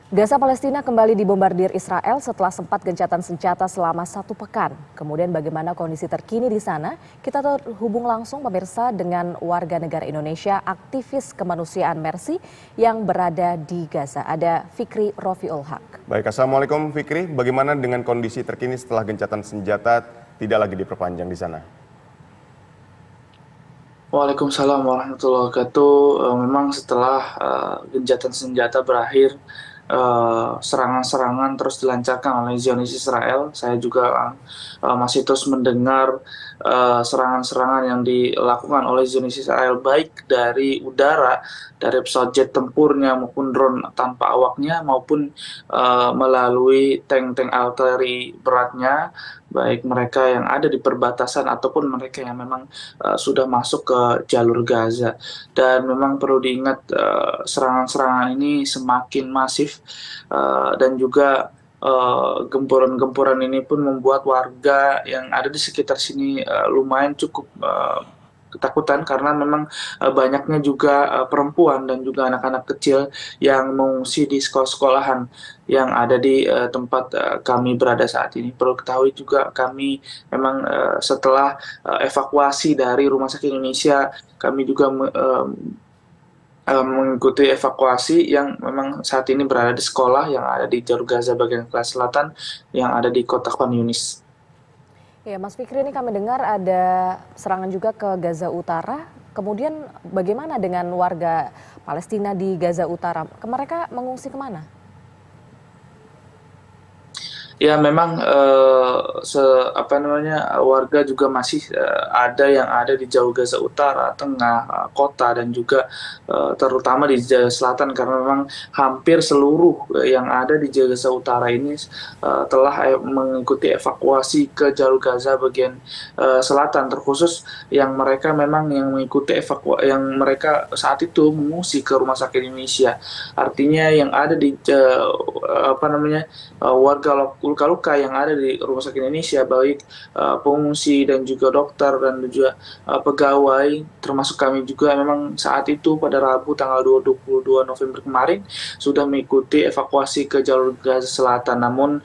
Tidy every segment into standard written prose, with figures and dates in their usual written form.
Gaza Palestina kembali dibombardir Israel setelah sempat gencatan senjata selama 1 pekan. Kemudian bagaimana kondisi terkini di sana? Kita terhubung langsung pemirsa dengan warga negara Indonesia aktivis kemanusiaan Mercy yang berada di Gaza. Ada Fikri Rofiul Haq. Baik, Assalamualaikum Fikri. Bagaimana dengan kondisi terkini setelah gencatan senjata tidak lagi diperpanjang di sana? Waalaikumsalam warahmatullahi wabarakatuh. Memang setelah gencatan senjata berakhir, serangan-serangan terus dilancarkan oleh Zionis Israel. Saya juga masih terus mendengar serangan-serangan yang dilakukan oleh Zionis Israel, baik dari udara, dari pesawat jet tempurnya maupun drone tanpa awaknya, maupun melalui tank-tank artileri beratnya, baik mereka yang ada di perbatasan ataupun mereka yang memang sudah masuk ke jalur Gaza. Dan memang perlu diingat serangan-serangan ini semakin masif, dan juga gempuran-gempuran ini pun membuat warga yang ada di sekitar sini lumayan cukup ketakutan, karena memang banyaknya juga perempuan dan juga anak-anak kecil yang mengungsi di sekolah-sekolahan yang ada di tempat kami berada saat ini. Perlu ketahui juga kami memang setelah evakuasi dari Rumah Sakit Indonesia, kami juga mengikuti evakuasi yang memang saat ini berada di sekolah yang ada di jalur Gaza bagian selatan yang ada di kota Khan Yunis. Ya, Mas Fikri, ini kami dengar ada serangan juga ke Gaza Utara. Kemudian bagaimana dengan warga Palestina di Gaza Utara? Mereka mengungsi kemana? Ya, memang warga juga masih ada yang ada di jalur Gaza Utara, tengah, kota, dan juga terutama di selatan, karena memang hampir seluruh yang ada di Gaza Utara ini telah mengikuti evakuasi ke jalur Gaza bagian selatan, terkhusus yang mereka memang yang mengikuti yang mereka saat itu mengungsi ke Rumah Sakit Indonesia. Artinya yang ada di warga luka-luka yang ada di Rumah Sakit Indonesia, baik pengungsi dan juga dokter dan juga pegawai, termasuk kami juga, memang saat itu pada Rabu tanggal 22 November kemarin sudah mengikuti evakuasi ke jalur Gaza Selatan. Namun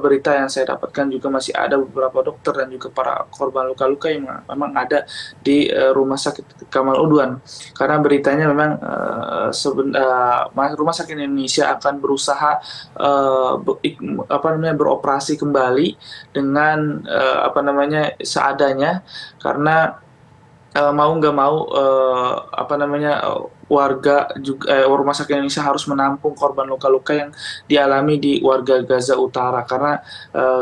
berita yang saya dapatkan juga masih ada beberapa dokter dan juga para korban luka-luka yang memang ada di Rumah Sakit Kamal Udwan, karena beritanya memang Rumah Sakit Indonesia akan berusaha beroperasi kembali dengan seadanya, karena mau nggak mau warga juga Rumah Sakit Indonesia harus menampung korban luka-luka yang dialami di warga Gaza Utara, karena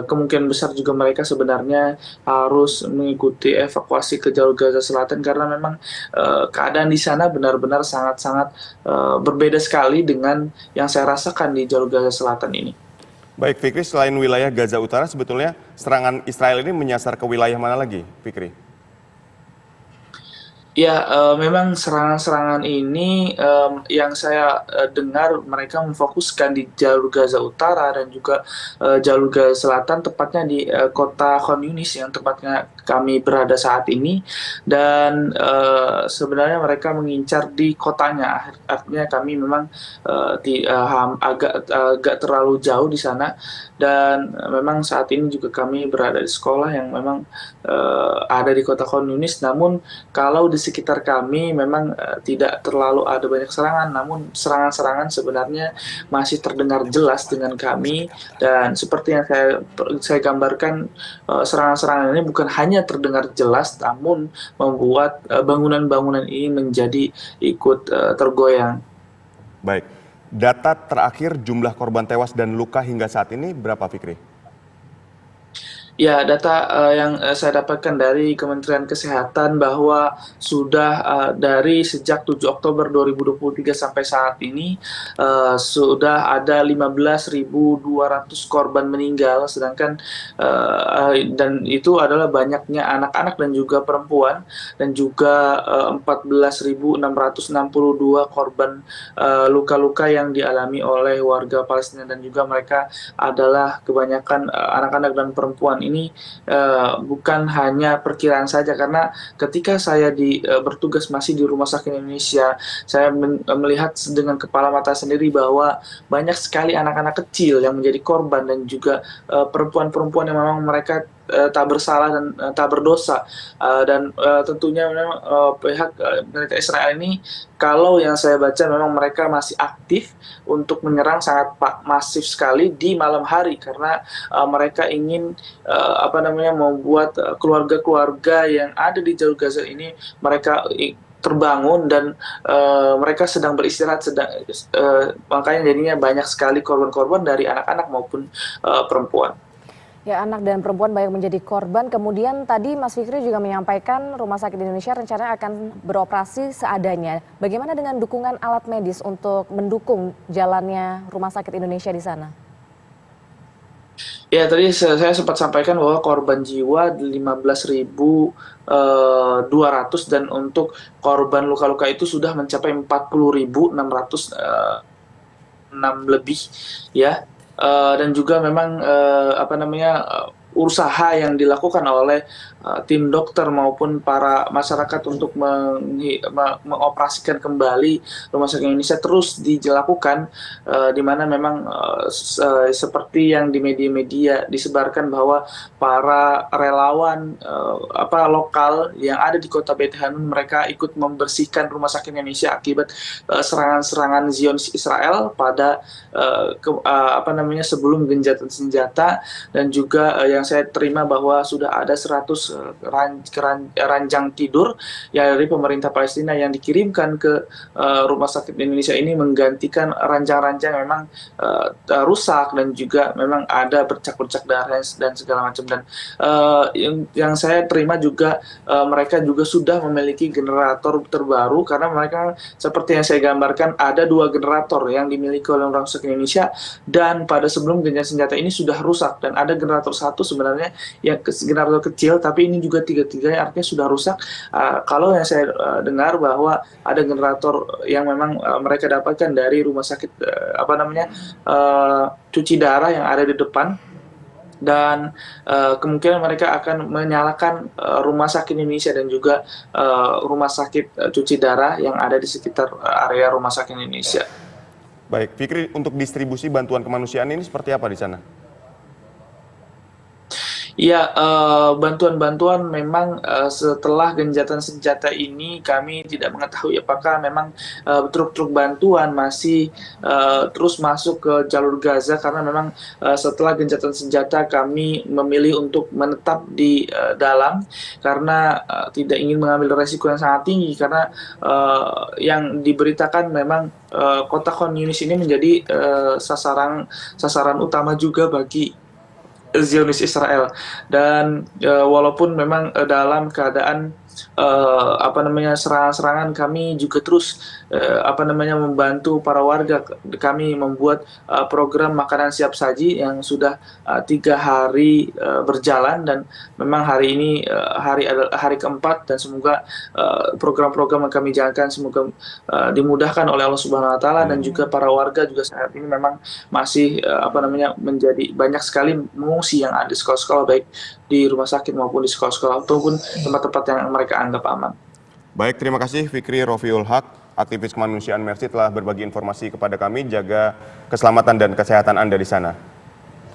kemungkinan besar juga mereka sebenarnya harus mengikuti evakuasi ke jalur Gaza Selatan, karena memang keadaan di sana benar-benar sangat-sangat berbeda sekali dengan yang saya rasakan di jalur Gaza Selatan ini. Baik Fikri, selain wilayah Gaza Utara, sebetulnya serangan Israel ini menyasar ke wilayah mana lagi, Fikri? Ya, memang serangan-serangan ini yang saya dengar mereka memfokuskan di jalur Gaza Utara dan juga jalur Gaza Selatan, tepatnya di kota Khan Yunis yang tempatnya kami berada saat ini. Dan sebenarnya mereka mengincar di kotanya, artinya kami memang agak terlalu jauh di sana. Dan memang saat ini juga kami berada di sekolah yang memang ada di kota Khan Yunis. Namun kalau di sekitar kami memang tidak terlalu ada banyak serangan, namun serangan-serangan sebenarnya masih terdengar jelas dengan kami. Dan seperti yang saya gambarkan, serangan-serangan ini bukan hanya terdengar jelas, namun membuat bangunan-bangunan ini menjadi ikut tergoyang. Baik, data terakhir jumlah korban tewas dan luka hingga saat ini berapa, Fikri? Ya, data yang saya dapatkan dari Kementerian Kesehatan bahwa sudah dari sejak 7 Oktober 2023 sampai saat ini sudah ada 15.200 korban meninggal, sedangkan dan itu adalah banyaknya anak-anak dan juga perempuan, dan juga 14.662 korban luka-luka yang dialami oleh warga Palestina, dan juga mereka adalah kebanyakan anak-anak dan perempuan. ini bukan hanya perkiraan saja, karena ketika saya bertugas masih di Rumah Sakit Indonesia, saya melihat dengan kepala mata sendiri bahwa banyak sekali anak-anak kecil yang menjadi korban dan juga perempuan-perempuan yang memang mereka tak bersalah dan tak berdosa. Dan tentunya memang pihak militer Israel ini, kalau yang saya baca, memang mereka masih aktif untuk menyerang sangat masif sekali di malam hari, karena mereka ingin membuat keluarga-keluarga yang ada di jalur Gaza ini mereka terbangun dan mereka sedang beristirahat, makanya jadinya banyak sekali korban-korban dari anak-anak maupun perempuan. Ya, anak dan perempuan banyak menjadi korban. Kemudian tadi Mas Fikri juga menyampaikan Rumah Sakit Indonesia rencananya akan beroperasi seadanya. Bagaimana dengan dukungan alat medis untuk mendukung jalannya Rumah Sakit Indonesia di sana? Ya, tadi saya sempat sampaikan bahwa korban jiwa 15.200 dan untuk korban luka-luka itu sudah mencapai 40.606 lebih, ya. Dan juga memang usaha yang dilakukan oleh tim dokter maupun para masyarakat untuk mengoperasikan kembali Rumah Sakit Indonesia terus dilakukan, di mana memang seperti yang di media-media disebarkan bahwa para relawan lokal yang ada di kota Beit Hanun, mereka ikut membersihkan Rumah Sakit Indonesia akibat serangan-serangan Zionis Israel pada sebelum gencatan senjata. Dan juga yang saya terima bahwa sudah ada 100 ranjang tidur yang dari pemerintah Palestina yang dikirimkan ke Rumah Sakit Indonesia ini, menggantikan ranjang-ranjang yang memang rusak dan juga memang ada bercak-bercak darah dan segala macam. Dan yang saya terima juga, mereka juga sudah memiliki generator terbaru, karena mereka seperti yang saya gambarkan ada 2 generator yang dimiliki oleh Rumah Sakit Indonesia, dan pada sebelum gencatan senjata ini sudah rusak, dan ada generator satu sebenarnya yang generator kecil, tapi ini juga tiga-tiganya artinya sudah rusak. Kalau yang saya dengar bahwa ada generator yang memang mereka dapatkan dari rumah sakit cuci darah yang ada di depan, dan kemungkinan mereka akan menyalakan Rumah Sakit Indonesia dan juga rumah sakit cuci darah yang ada di sekitar area Rumah Sakit Indonesia. Baik, Fikri, untuk distribusi bantuan kemanusiaan ini seperti apa di sana? Ya, bantuan-bantuan memang setelah gencatan senjata ini kami tidak mengetahui apakah memang truk-truk bantuan masih terus masuk ke jalur Gaza, karena memang setelah gencatan senjata kami memilih untuk menetap di dalam, karena tidak ingin mengambil resiko yang sangat tinggi, karena yang diberitakan memang kota Khan Yunis ini menjadi sasaran utama juga bagi Zionis Israel. Dan walaupun memang dalam keadaan serangan-serangan, kami juga terus membantu para warga. Kami membuat program makanan siap saji yang sudah 3 hari berjalan, dan memang hari ini hari keempat, dan semoga program-program yang kami jalankan semoga dimudahkan oleh Allah Subhanahu Wa Taala. Dan juga para warga juga saat ini memang masih menjadi banyak sekali mengungsi yang ada di sekolah-sekolah, baik di rumah sakit maupun di sekolah-sekolah ataupun tempat-tempat yang mereka anggap aman. Baik, terima kasih Fikri Rofiul Haq, aktivis kemanusiaan Mercy, telah berbagi informasi kepada kami. Jaga keselamatan dan kesehatan Anda di sana.